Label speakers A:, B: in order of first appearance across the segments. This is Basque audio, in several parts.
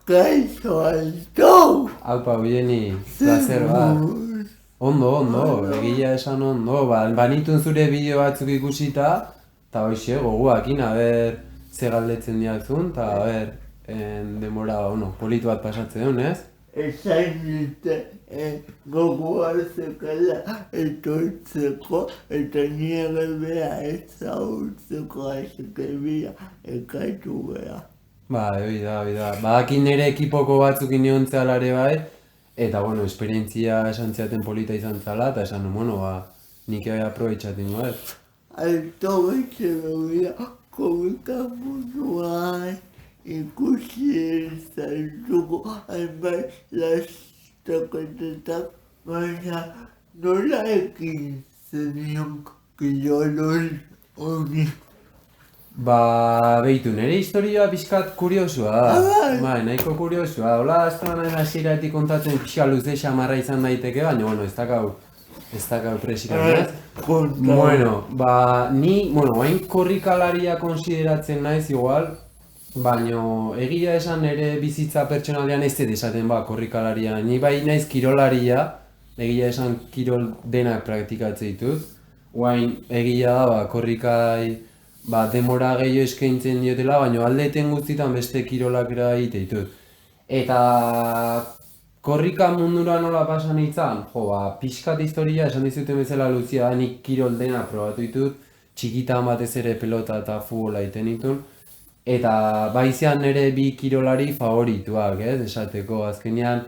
A: Kaixo alto!
B: Aupa, Oieni, placer bat. Ondo, egia esan ondo. Banitun zure bideo batzuk ikusita, eta hoxe, goguakin, ze galdetzen diatzun, eta denbora, politu bat pasatzen duen, ez?
A: Esan dute gogoa zekala etortzeko eta nire beha ezagutzeko azkebia ekatu beha.
B: Hori da. Badakin nire ekipoko batzuk iniontzealare bai, eta, esperientzia esan ziaten polita izan zala, eta esan, nik bai aprobetxaten goet.
A: Alto betxe begia komikamunuan ikusi ezalduko hainbat lastaketetak, baina nola ekin zenion kirolol hori.
B: Behitu, nire historia pixkat kuriosua da. Nahiko kuriosua. Hola, aztonan hasieratik kontatzen pixka luze xamarra izan daiteke, baina, ez dakau presikan, ni, hain korrikalaria konsideratzen naiz igual, baina egia esan nire bizitza pertsonalean ez dut esaten korrikalaria. Ni bai naiz kirolaria, egia esan kirol denak praktikatzen ditut. Egia da, korrikai demora gehiago eskaintzen diotela, baina aldeten guztietan beste kirolak egite ditut. Eta korrika mundura nola pasan izan, pixkat historia esan dizuten bezala luzia da, nik kirol dena probatu ditut, txikitan batez ere pelota eta futbola egiten ditun. Eta baizean nire bi kirolari favorituak, esateko azkenean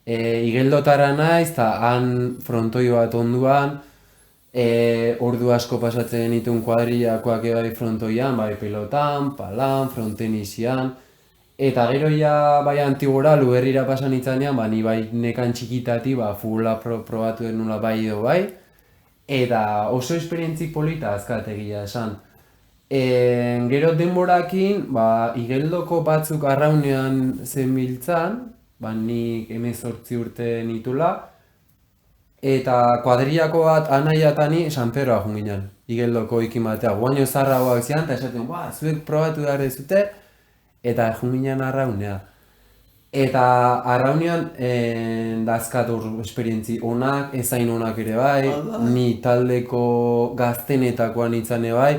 B: igeldotara naiz, eta han frontoi bat onduan, ordu asko pasatzen genituen kuadriakoak bai frontoian, bai pelotan, palan, frontenizian. Eta gero bai Antigora, Luberrira pasan itzanean, ni bai nekan txikitati futbola probatu denula bai edo bai. Eta oso esperientzik polita azkategia esan. Gero denborakin, igeldoko batzuk arraunean zenbiltzan, nik 18 urte nitula. Eta kuadriako bat anaia eta ni San Pedroa joan ginen, igeldoko ikin batea. Guaino zarragoak zian, eta esaten, zuek probatu behar dezute, eta joan ginen arraunea. Eta arraunean dazkat esperientzi onak, ezain onak ere bai, ni taldeko gaztenetakoan itzane bai.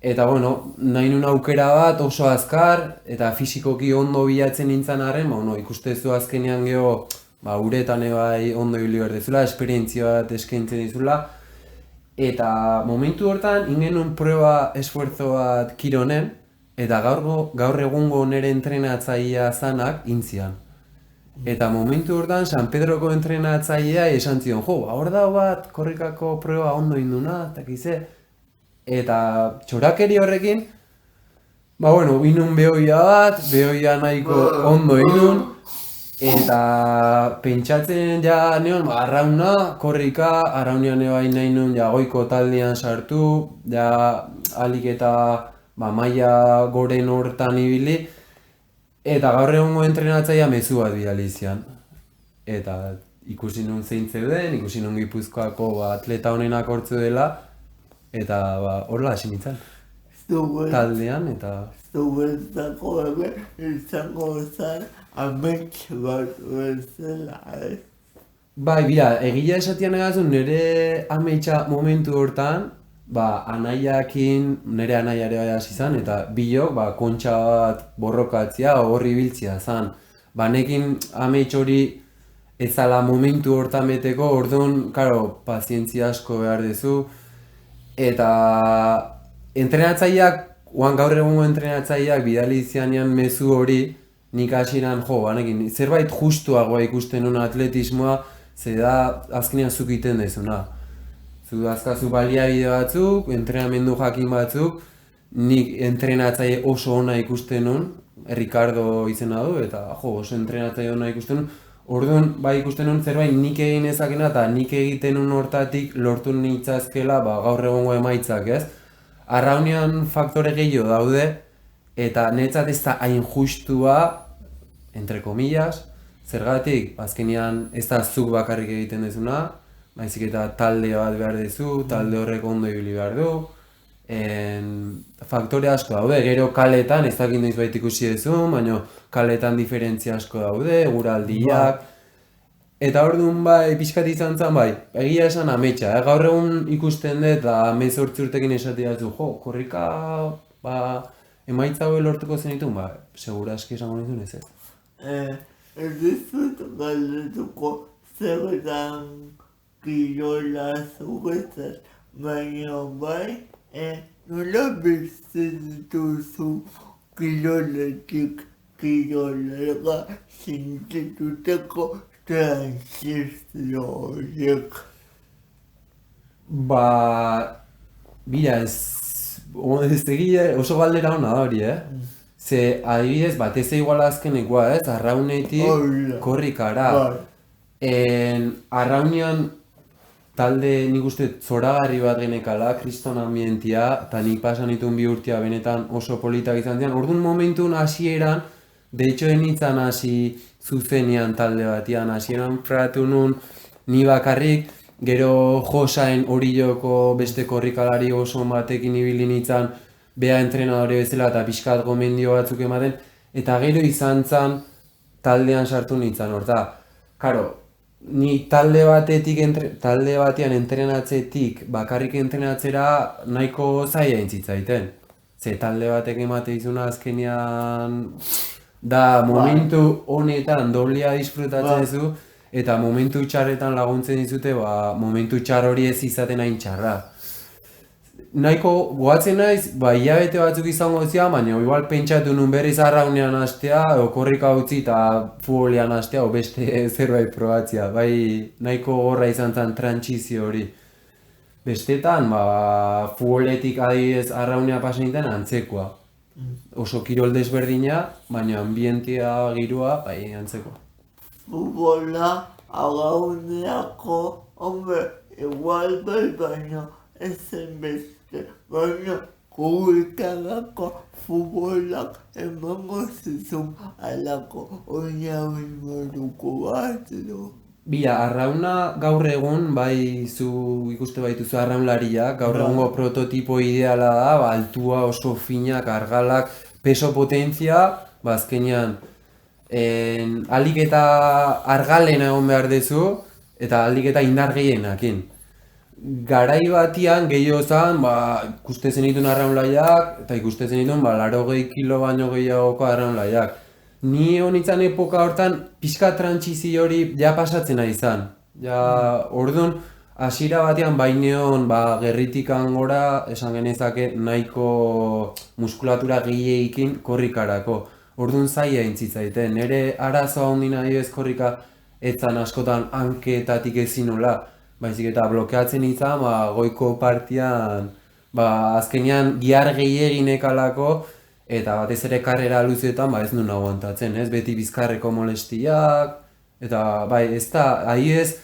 B: Eta nahi nun aukera bat oso azkar, eta fisikoki ondo bilatzen nintzen arren, ikustezu azkenean geho, uretan bai ondo ibili behar dezula, esperientzia bat eskaintzen dizula. Eta momentu hortan, ingenuen prueba esfuerzo bat kironen, eta gaur egungo nire entrenatzailea zanak intzian. Eta momentu hortan, San Pedroko entrenatzailea esan zion, hor da bat korrikako prueba ondo induna, eta txorakeri horrekin, inun behoia bat, behoia nahiko ondo indun, eta pentsatzen neon, arrauna, korrika, arraunean ebain nahi nuen goiko taldean sartu, alik eta maila goren hortan ibili, eta gaur egungo entrenatzailea mezu bat bidali zian. Eta ikusi nuen zein zeuden, ikusi nuen Gipuzkoako atleta honenak hortzu dela, eta horrela hasi nintzen. Taldean eta...
A: Zubertako izango zen amets bat bezala,
B: egia esatian egazun nire ametsa momentu hortan, anaiakin, nire anaiare bai hasi zan, eta bilok kontxa bat borrokatzia, horri biltzia zan. Nekin amets hori ezala momentu hortan beteko, orduan, pazientzia asko behar dezu, eta entrenatzaileak, gaur egungo entrenatzaileak bidali zianean mezu hori, nik hasieran zerbait justuagoa ikusten nuen atletismoa, ze da azkenean zuk iten dezuna. Zu azkazu baliabide batzuk, entrenamendu jakin batzuk, nik entrenatzaile oso ona ikusten nuen, Ricardo izena du, eta oso entrenatzaile ona ikusten nuen. Orduan, ikusten nuen zerbait nik egin ezakena eta nik egiten nuen hortatik lortu nitzazkela gaur egongo emaitzak, ez? Arraunean faktore gehiago daude, eta netzat ez da hain justua, entre comillas, zergatik, azkenean ez da zuk bakarrik egiten dezuna, baizik eta talde bat behar dezu, talde horrek ondo ibili behar du, faktore asko daude, gero kaletan, ez dakit noiz bait ikusi duzun, baina kaletan diferentzia asko daude, eguraldiak, eta orduan bai, pixkat izan zen bai, egia esan ametsa, gaur egun ikusten dut, eta 18 urtekin esatea zu, korrika, emaitza hori lortuko zenitun, segura eski esango nizun ez ez.
A: Ez dizut galdetuko zertan kirola zuretzat, baina bai, nola bizi dituzu kiroletik kirolara sintituteko transizio horiek.
B: Bira ez egia oso galdera hona da hori, Ze adibidez, batez igual azkenekoa, Arraunetik korrikara. Arraunean talde nik uste zoragarri bat genekala, kriston ambientia, eta nik pasan ditun 2 urtea benetan oso politak izan zian. Orduan momentun hasieran, de hecho enitzan hasi zuzenean talde batian, hasieran fratu nun ni bakarrik, gero Josaen Orilloko beste korrikalari oso batekin ibili nintzen, bea entrenadore bezala eta pixkat gomendio batzuk ematen, eta gero izan zen taldean sartu nintzen, horta. Karo, ni talde batean entrenatzetik bakarrik entrenatzera nahiko zaila entzitzaiten. Ze talde batek emate izuna azkenean da momentu honetan doblia disfrutatzen zu, eta momentu txarretan laguntzen dizute, momentu txar hori ez izaten hain txarra. Nahiko goatzen naiz, hilabete batzuk izango zian, baina igual pentsatu nun berriz Arraunean hastea, edo korrika utzi eta futbolean hastea, o beste zerbait probatzea. Nahiko gorra izan zen trantsizio hori. Bestetan, futboletik adibidez Arraunea pasa nintzen antzekoa. Oso kirol desberdina, baina ambientia giroa, antzekoa.
A: Futbola Arrauneako, igual baina ezen beste, baina korrikarako futbolak emango zizun alako oinarri moduko bat edo.
B: Bira, Arrauna gaur egun, zu ikuste baituzu arraunlariak, gaur egungo prototipo ideala da, altua oso finak, argalak, peso potentzia, azkenean, alik eta argalen egon behar dezu, eta alik eta indar gehienakin. Garai batian gehiago zen, ikuste zenitun arraunlaiak, eta ikuste zenitun 80 kilo baino gehiagoko arraunlaiak. Ni honitzen epoka hortan pixka trantsizio hori ja pasatzen ari izan. Orduan, hasiera batean baineon gerritikan gora, esan genezake nahiko muskulatura gehiegikin korrikarako. Orduan zaila entzitzaiten, nire arazoa ondina adibidez korrika etzan askotan hanketatik ezin nola. Baizik eta blokeatzen izan, goiko partian, azkenean gihar gehieginekalako, eta batez ere karrera luzeetan ez nuen aguantatzen, beti bizkarreko molestiak, eta ez da, adibidez,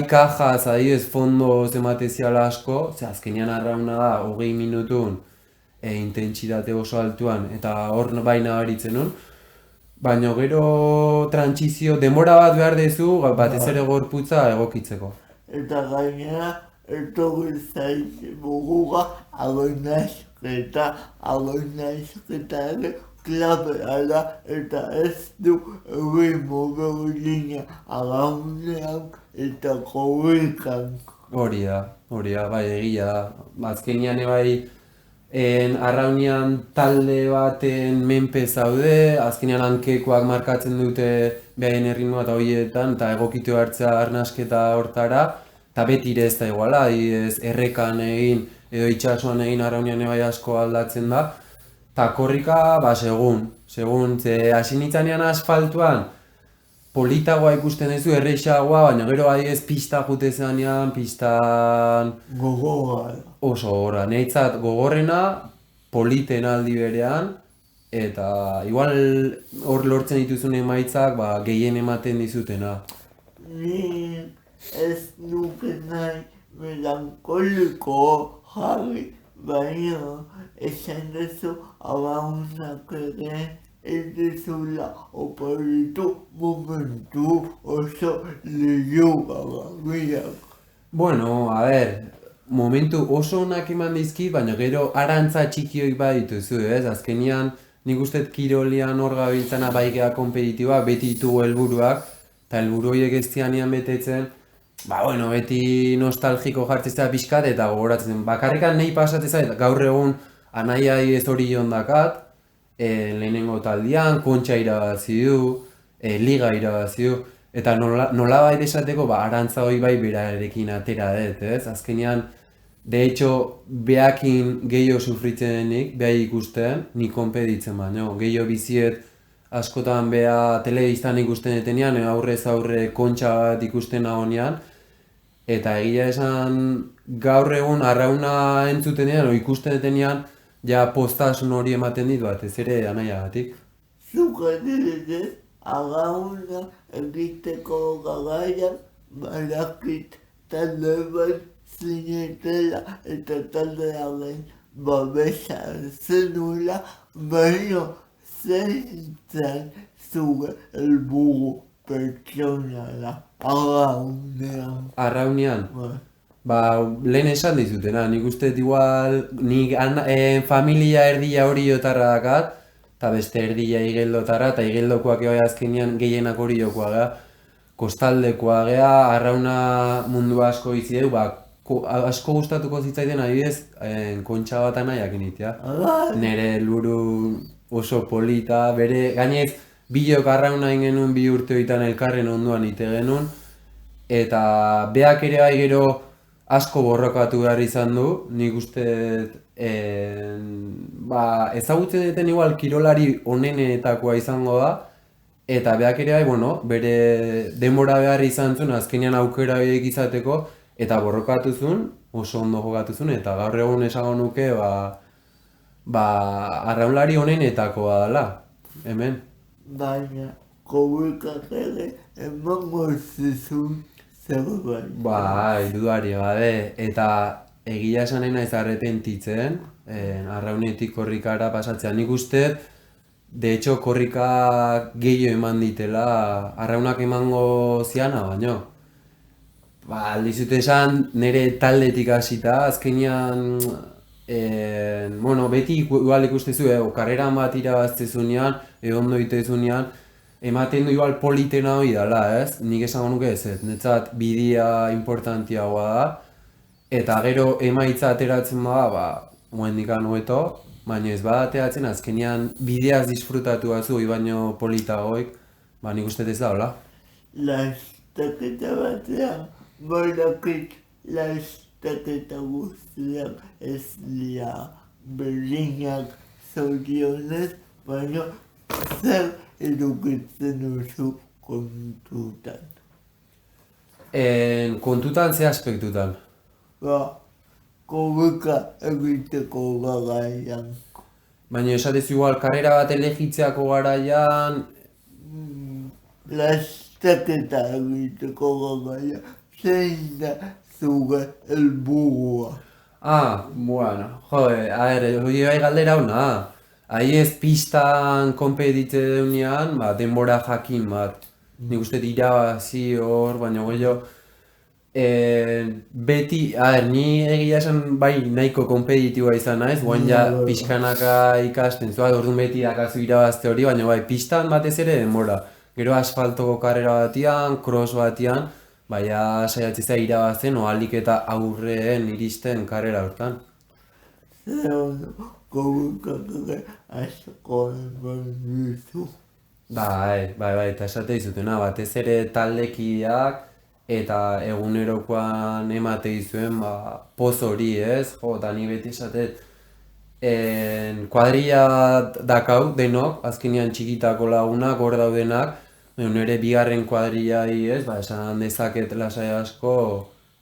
B: kajaz, adibidez, fondo emateziala asko, azkenean Arrauna da, 20 minutun intentsitate oso altuan, eta hor nabaritzen nun, baina gero trantsizio, denbora bat behar dezu, batez ere gorputza egokitzeko.
A: Eta gainera, etorri zaiz buruga agoinazketa ere klabea da, eta ez du erritmo berdina Arraunean eta korrikan.
B: Hori da, egia da. Azkenean Arraunean talde baten menpe zaude, azkenean hankekoak markatzen dute behaien erritmoa eta horietan, eta egokitu hartzea arnasketa hortara, eta beti ere ez da iguala, errekan egin edo itxasuan egin Arraunean asko aldatzen da, eta korrika, segun, hasi nintzanean asfaltuan, politagoa ikusten duzu, errexagoa, baina gero adibidez pista jute zenean, pistan...
A: Gogorra.
B: Oso gogorra, niretzat gogorrena, politen aldi berean, eta igual hor lortzen dituzun emaitzak gehien ematen dizutena.
A: Ni ez nuke nahi melankoliko jarri, baina esan duzu Arraunak ere ez dizula oparitu momentu oso lehiogarriak.
B: Bueno, momentu oso onak eman dizkit, baina gero arantza txikioik badituzu, ez? Azkenian, nik uste kirolian hor gabiltzana baigea kompetitibak, beti ditugu helburuak, eta helburu horiek ez dianian betetzen, bueno, beti nostalgiko jartzea pixkat eta gogoratzen. Bakarrikan nahi pasatzea, gaur egun anaiai ez hori jondakat, lehenengo taldean, kontxa irabazi du, liga irabazi du, eta nolabait esateko, arantza hori bai berarekin atera dut, ez? Azkenean, de hecho, behakin gehiago sufritzen denik, behai ikusten, ni konpeditzen baino, gehiago biziet askotan beha telebistan ikusten detenean, aurrez aurre kontxa bat ikusten nagonean, eta egia esan gaur egun arrauna entzuten denean, o ikusten detenean, ja postasun hori ematen dit bat, ez ere anaiagatik.
A: Zuk adibidez, arrauna egiteko garaian, badakit talde bat zinetela eta taldearen babesa zenula, baina zein zen zure helburu pertsonala arraunean.
B: Arraunean? Lehen esan dizutena, nik uste igual, nik familia erdia hori jotarra dakat, eta beste erdia igeldotarra, eta igeldokoak eba azkenean gehienak hori jokoa geha, kostaldekoa geha, arrauna mundu asko izi dugu, asko gustatuko zitzaiten adibidez, kontxa bat anaiak initea. Nere helburu oso polita, bere, gainez, bilok arrauna ingenuen 2 urte horietan elkarren onduan ite genuen, eta beak ere bai gero asko borrokatu behar izan du, nik uste ezagutzen duten igual kirolari onenetakoa izango da, eta beak ere bai, bere denbora behar izan zuen, azkenean aukera horiek izateko, eta borrokatu zuen, oso ondo jokatu zuen, eta gaur egun esango nuke, arraunlari onenetakoa dela, hemen.
A: Baina, kobrikak ere emango zizun zerbait.
B: Bai, dudari gabe, eta egia esan nahi naiz arrepentitzen, arraunetik korrikara pasatzea. Nik uste, de hecho, korrika gehiago eman ditela, arraunak emango ziana, baino. Aldizut esan, nire taldetik hasita, azkenean, beti igual ikustezu, karreran bat irabaztezunean, ondo itezunean, ematen du igual politena hori dela, ez? Nik esango nuke ez, netzat bidea importantiagoa da, eta gero emaitza ateratzen bada, momendikan hobeto, baina ez bada ateratzen, azkenean bideaz disfrutatu batzu, baino politagoik, nik uste ez da, hola?
A: Lasterketa batean, badakit lasterketa guztiak ez dira berdinak zorionez, baina zer edukitzen duzu kontutan.
B: Kontutan ze aspektutan?
A: Korrika egiteko garaian.
B: Baina esatez igual, karrera bat elegitzeako garaian...
A: Lasterketa egiteko garaian, zein da zure helburua.
B: Hori bai galdera hona. Ahi ez pistan konpetitzen deunean, denbora jakin bat. Nik uste irabazi hor, baina gehiago... Beti, ni egia esan bai nahiko konpetitiboa izan naiz, guain ja pixkanaka ikasten, orduan beti dakazu irabazte hori, baina bai pistan batez ere denbora. Gero asfaltoko karrera batian, cross batian, saiatzea irabazten, ohalik eta aurreen iristen karrera hortan.
A: Korrikak asko eman dizu.
B: Bai, eta esate dizutena, batez ere taldekideak eta egunerokoan emate dizuen poz hori, ez? Eta ni beti esatet, kuadrilla dakau denok, azkenean txikitako lagunak, hor daudenak, nire bigarren kuadrillai, ez? Esan dezaket lasai asko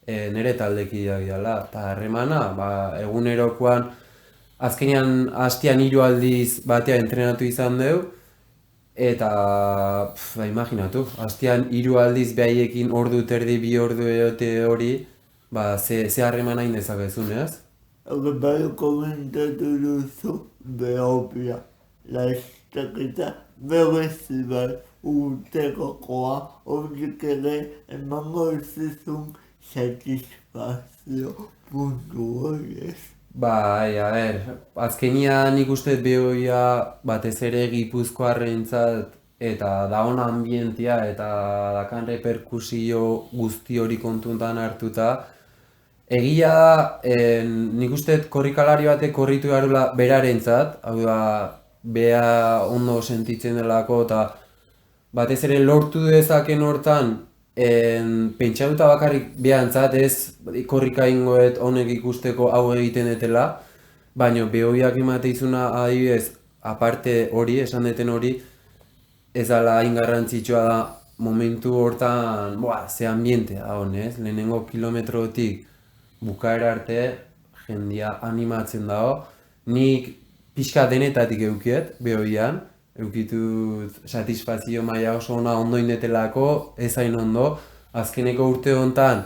B: nire taldekideak dela. Eta harremana, egunerokoan, azkenean hastian 3 aldiz batea entrenatu izan dugu, eta, imaginatu, hastian 3 aldiz behaiekin ordu terdi 2 ordu eote hori, ze harreman hain dezakezun, ez?
A: Bai komentatu duzu behopia, lasterketa berezi bat urtekoa, hortik ere emango zizun satisfakzioa. satisfazio puntu hori ez.
B: Bai, a ber, azkenian nik uste behoia batez ere Gipuzkoarrentzat eta daon ambientia eta dakan reperkusio guzti hori kontuntan hartuta. Egia da, nik uste korrikalari batek korritu garula berarentzat, hau da, bea ondo sentitzen delako eta batez ere lortu dezaken hortan pentsatuta bakarrik behantzat ez korrika ingoet honek ikusteko hau egiten detela, baina behoiak emate izuna adibidez, aparte hori, esan deten hori, ez dala hain garrantzitsua da momentu hortan, ze ambientea da honez, lehenengo kilometrotik bukaera arte jendia animatzen dago, nik pixka denetatik eukiet, behoian, eukitut satisfazio maila oso ona ondo indetelako, ez hain ondo, azkeneko urte hontan,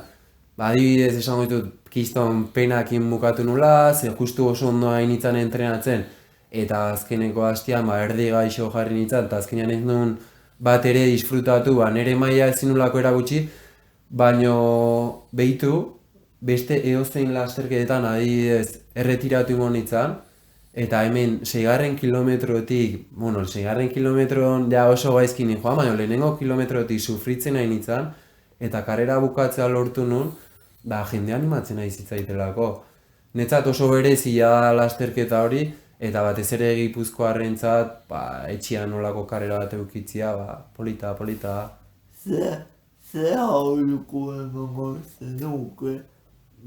B: adibidez esango ditut, kiston penakin bukatu nula, ze justu oso ondo hain itzan entrenatzen, eta azkeneko hastian erdi gaixo jarri nintzen, eta azkenean ez nuen bat ere disfrutatu, nire maila ezin nulako erakutsi, baino behitu, beste edozein lasterketetan adibidez erretiratu ingo nintzen, eta hemen 6. kilometrotik, 6. kilometron ja oso gaizki ninjoan, baina lehenengo kilometrotik sufritzen nahi nintzen, eta karrera bukatzea lortu nun, jende animatzen nahi zitzaitelako. Netzat oso berezia lasterketa hori, eta batez ere Gipuzkoarrentzat, etxian nolako karrera bat eukitzia, polita.
A: Ze aholku emango zenuke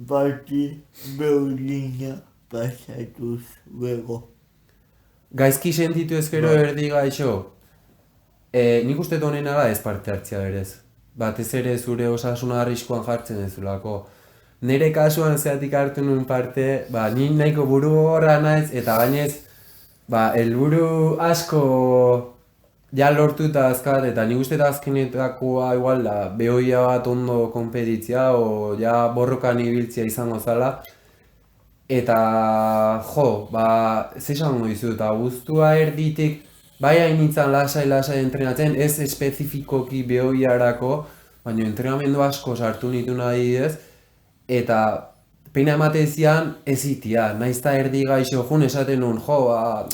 A: bati Berlina pasatuz bego.
B: Gaizki sentitu ezkero erdi gaixo, nik uste honena da ez parte hartzea berez. Batez ere zure osasuna arriskuan jartzen dezulako. Nire kasuan zeatik hartu nuen parte, ni nahiko buru gogorra naiz eta gainez, helburu asko ja lortuta azkat eta nik uste da azkenetakoa igual da behoia bat ondo konpetitzia o ja borrokan ibiltzia izango zala. Eta, ze esango dizut, guztua erditik, bai hain nintzen lasai entrenatzen, ez espezifikoki behoiarako, baina entrenamendu asko sartu nitu nahi ez, eta pena ematezian ez itia, naizta erdi gaixo jun esaten nun,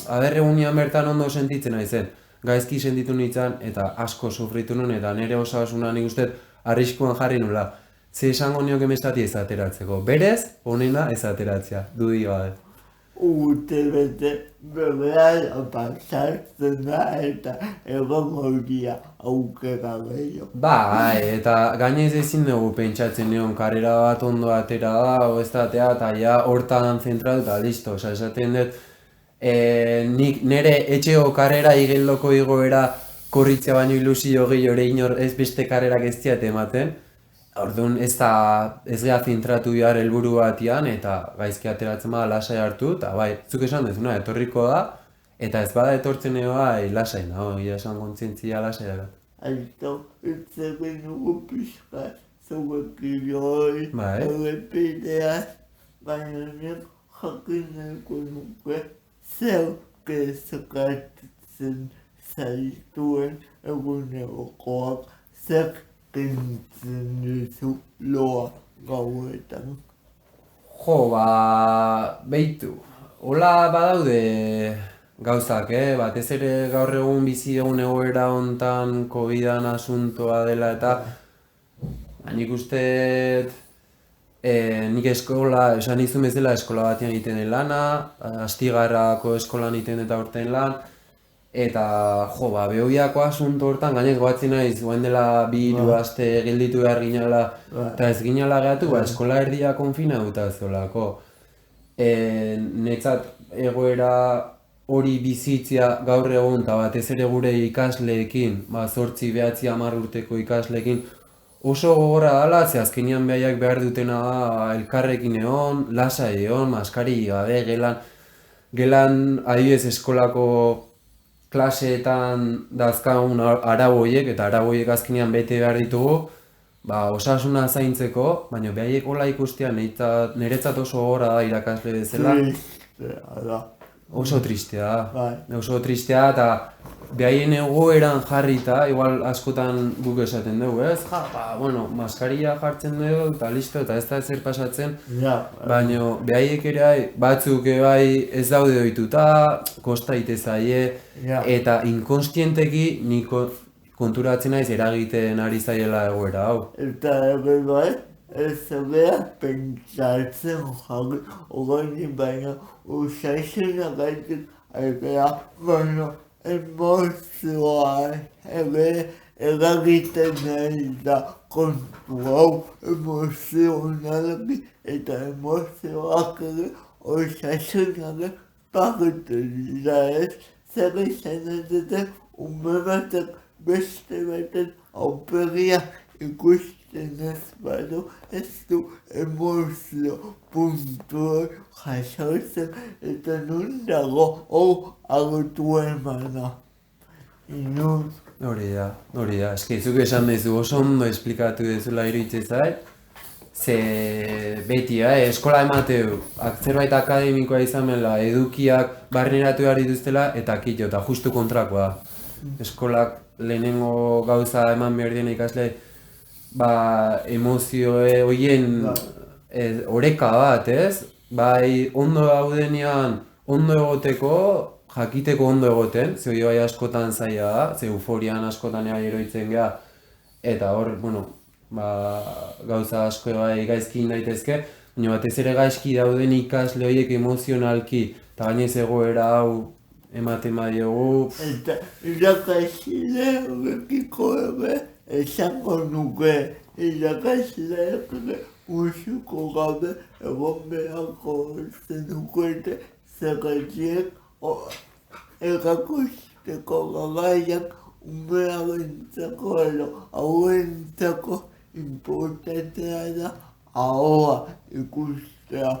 B: aberregunian bertan ondo sentitzen nahi zen, gaizki sentitu nintzen eta asko sufritu nun eta nire osasuna nik uste arriskuan jarri nula. Ze esango nioke mestati ez ateratzeko. Berez, honena ez ateratzea, dudi gabe.
A: Urte bete berehala pasartzen da eta egongo dira aukera gehiago.
B: Eta gainez ezin dugu pentsatzen nion karrera bat ondo atera da, o ez datea, eta ja hortan zentratu eta listo. Esaten dut, nik nire etxeo karrera igeldoko igoera korritzea baino ilusio gehiore inor ez beste karrerak ez diat ematen. Orduan ez geha zintratu behar helburu batian eta gaizki ateratzen bada lasai hartu eta zuk esan dezuna etorriko da eta ez bada etortzen lasai nago, egia esan kontzientzia lasai dakat.
A: Aito, itzegin dugu pixkat, zuekiroi, errepideaz, baina nik jakineko nuke zeu kezkatzen zaituen egunerokoak zek kentzen duzu loa gauetan.
B: Behitu. Hola badaude gauzak, batez ere gaur egun bizi egun egoera hontan COVID-an asuntoa dela eta nik uste nik eskola, esan izun bezala eskola batean egiten den lana, Astigarrako eskolan egiten eta horten lan, eta behoiako asunto hortan gainez goatzen naiz, goen dela 2 aste gelditu behar ginala eta ez ginala gehatu, eskola erdia konfina duta zolako. Netzat egoera hori bizitzia gaur egun eta batez ere gure ikasleekin, 8-9 urteko ikasleekin, oso gogorra dela, ze azkenean behaiak behar dutena da elkarrekin egon, lasai egon, maskari gabe, gelan adibidez eskolako klaseetan dazkagun arau horiek eta arau horiek azkenean bete behar ditugu, osasuna zaintzeko, baina behaiek hola ikustea niretzat oso gogorra da irakasle bezala. oso tristea.
A: Bai.
B: Oso tristea eta behaien egoeran jarrita, igual askotan guk esaten dugu, ez? Bueno, maskaria jartzen dugu eta listo, eta ez da ezer pasatzen.
A: Ja.
B: Baina behaiek ere batzuk bai ez daude ohituta, kosta ite zaie,
A: Ja.
B: eta inkonstienteki niko konturatzen naiz eragiten ari zaiela egoera hau.
A: Eta ere bai, ez zebea pentsatzen jarri orain baina usaizena gaitik aigea, baina emozioa ere eragiten nahi da kontu hau emozionalki eta emozioak ere osaizenare parten dira ez, zer izan dute ume batek beste baten aurpegia ikusten ez badu, ez du emozio puntua jasotzen eta nun dago hor agertu emana. Inun.
B: Hori da, eske zuk esan duzu oso ondo esplikatu duzula iruditzen zait. Ze beti, eskola emateu, zerbait akademikoa izan bela, edukiak barneratu behar dituztela eta kito, eta justu kontrakoa. Eskolak lehenengo gauza eman behar dien ikasle, emozioe horien oreka bat, ez? Bai, ondo gaudenean, ondo egoteko, jakiteko ondo egoten, ze hori bai askotan zaila da, ze euforian askotan eroitzen geha, eta hor, bueno, gauza asko bai gaizki daitezke, baina batez ere gaizki dauden ikasle horiek emozionalki, eta gainez egoera hau ematen badiogu.
A: Eta irakasle horrekiko ere esango nuke, irakasleak ere musiko gabe egon beharko zenukete zergatiek erakusteko garaiak umearentzako edo hauentzako importantea da ahoa ikustea.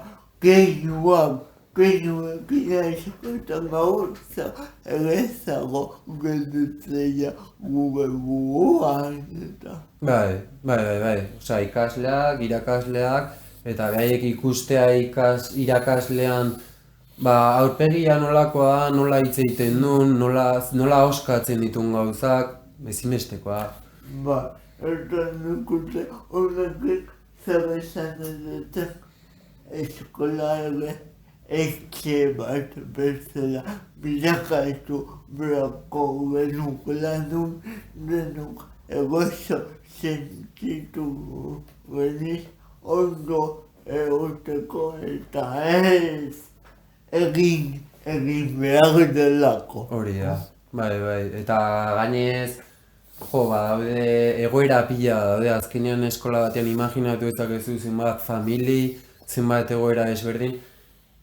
A: Keinuekin askotan gauza erezago gelditzea gure buruan eta.
B: Bai. Osa, ikasleak, irakasleak, eta behaiek ikustea irakaslean aurpegia nolakoa, nola hitz egiten duen, nola oskatzen ditun gauzak, ezinbestekoa.
A: Eta nik uste horrekin zer esan duten eskola ere etxe bat bezala bilakatu beharko genukela nun denok egoso sentitu beniz ondo egoteko eta ez egin behar delako.
B: Hori da, bai, eta gainez, daude egoera pila daude, azkenean eskola batean imaginatu ezakezu zenbat famili, zenbat egoera desberdin,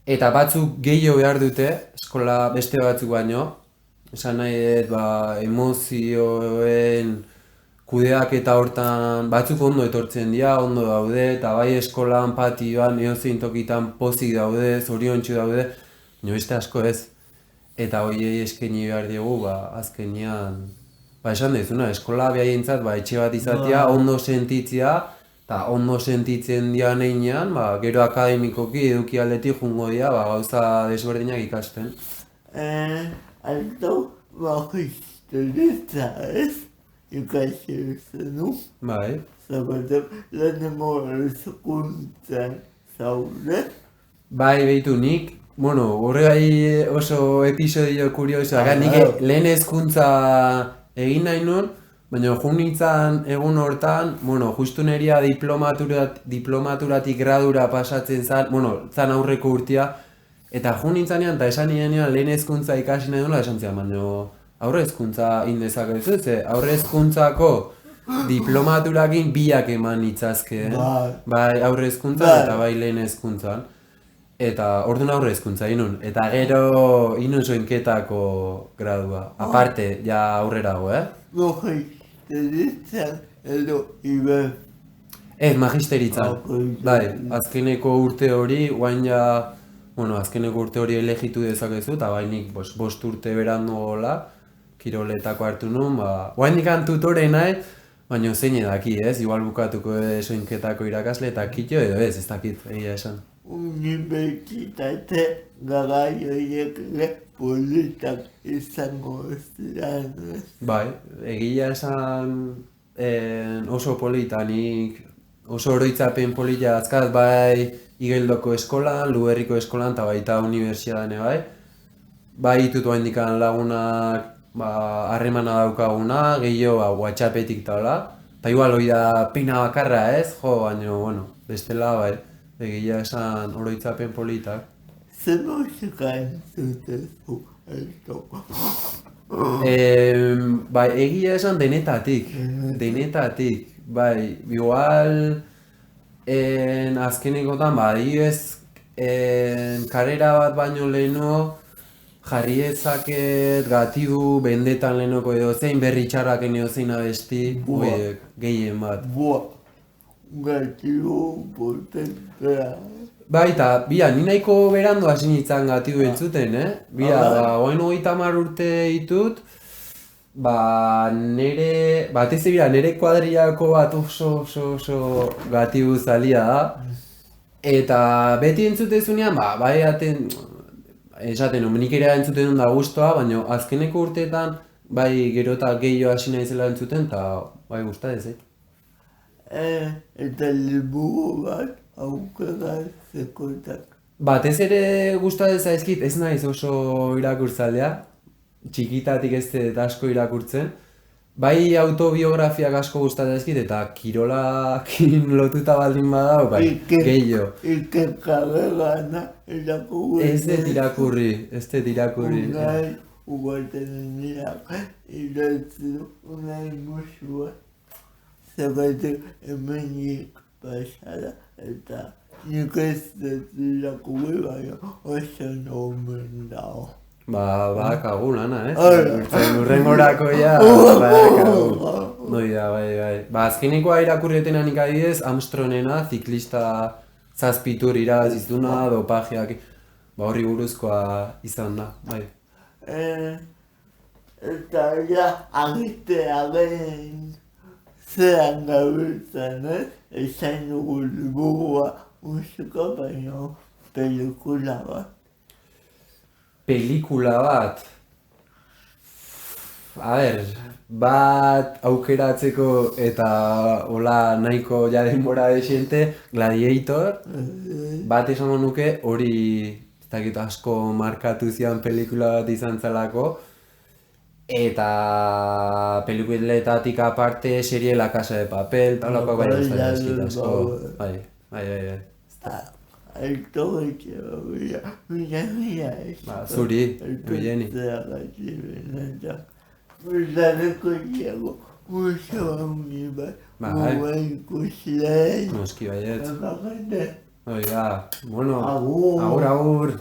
B: eta batzuk gehiago behar dute, eskola beste batzuk baino, esan nahi dut, emozioen kudeak eta hortan batzuk ondo etortzen dira, ondo daude, eta bai eskolan, patioan, edozein tokitan pozik daude, zoriontsu daude, baina beste asko ez. Eta horiei eskaini behar diegu, azkenean, esan dezuna, eskola behaientzat, etxe bat izatea, ondo sentitzea, eta ondo sentitzen dian einean, gero akademikoki eduki aldetik jungo dira, gauza desberdinak ikasten.
A: Alto, historietza ez, ikasi zenu.
B: Bai.
A: Zabatek, lehenengo hezkuntzan zaude.
B: Bai, behitu nik, horregai oso episodio kuriosoa, nik lehen hezkuntza egin nahi nuen, baina junitzan egun hortan, justu neria diplomaturatik gradura pasatzen zan aurreko urtea, eta junitzanean eta esan nirenean lehen hezkuntza ikasi nahi duela esan zian, baina aurre hezkuntza indezakezu, aurre hezkuntzako diplomaturakin biak eman itzazke, bai aurre hezkuntza eta bai lehen hezkuntzan. Eta orduan aurre hezkuntza inun, eta gero inun zoinketako gradua, aparte, ja aurrerago,
A: Magisteritzan edo iber.
B: Ez, magisteritzan, bai, azkeneko urte hori, guain ja, azkeneko urte hori elegitu dezakezu, eta bai nik 5 urte berandu gola, kiroletako hartu nuen, guain dikan tutore nahi, baina zein edaki, igual bukatuko zoinketako irakasle, eta kitio edo ez dakit, egia esan.
A: unibertsitate garai horiek ere politak izango ziren, ez?
B: Bai, egia esan oso politanik, oso oroitzapen polita azkaz, bai Igeldoko eskolan, Luberriko eskolan, eta baita unibertsiadan bai. Bai ditut indikan lagunak harremana daukaguna, gehiago WhatsAppetik taola. Eta igual hori da pena bakarra ez, baina, bueno, bestela bai, egia esan oroitzapen politak.
A: Zer musika entzutezu, esto?
B: Bai, egia esan denetatik, bai, igual azkenekotan, adibidez, karrera bat baino leheno jarri ezaket gatibu bendetan lehenoko edo zein berri txarraken edo zein abesti, gehien bat.
A: Gatibu potentea.
B: Bai, eta ni nahiko berandu hasi nintzen gatibu entzuten, oain 30 urte ditut, nire kuadriako bat oso gatibu zalia da. Eta beti entzutezunean, esaten, nik ere entzuten dut da guztua, baina azkeneko urteetan, gero eta gehiago hasi naizela entzuten, eta guztatez,
A: Eta liburu bat aukeratzeko.
B: Batez ere gustatez zaizkit, ez naiz oso irakurtzalea, txikitatik ez dut asko irakurtzen. Bai autobiografiak asko gustatzen zaizkit eta kirolakin lotuta baldin badau, gehiago.
A: Iker Cabrerana irakurri.
B: Ez dut irakurri.
A: Unai ugateneak idatzi unai musua. Zergatik hemenik pasada eta nik ez dut irakurri baina oso nomen dago.
B: Badakagu lana, urrengorako badakagu. Bai. Azkenekoa irakurrietenan adibidez, Armstrongena, ziklista zazpitur irabazizuna, dopajeak, horri buruzkoa izan da, bai.
A: Eta agitearen zeran gabiltzen, esan dugu liburua musika baina pelikula bat.
B: Pelikula bat, bat aukeratzeko eta hola nahiko denbora desiente, Gladiator, bat esango nuke hori asko markatu zian pelikula bat izan zelako, eta pelikuletatik aparte serie La Casa de Papel, talako gustatzen asko, bai. Zuri, Eugeni. Noski baiet. Bueno, agur.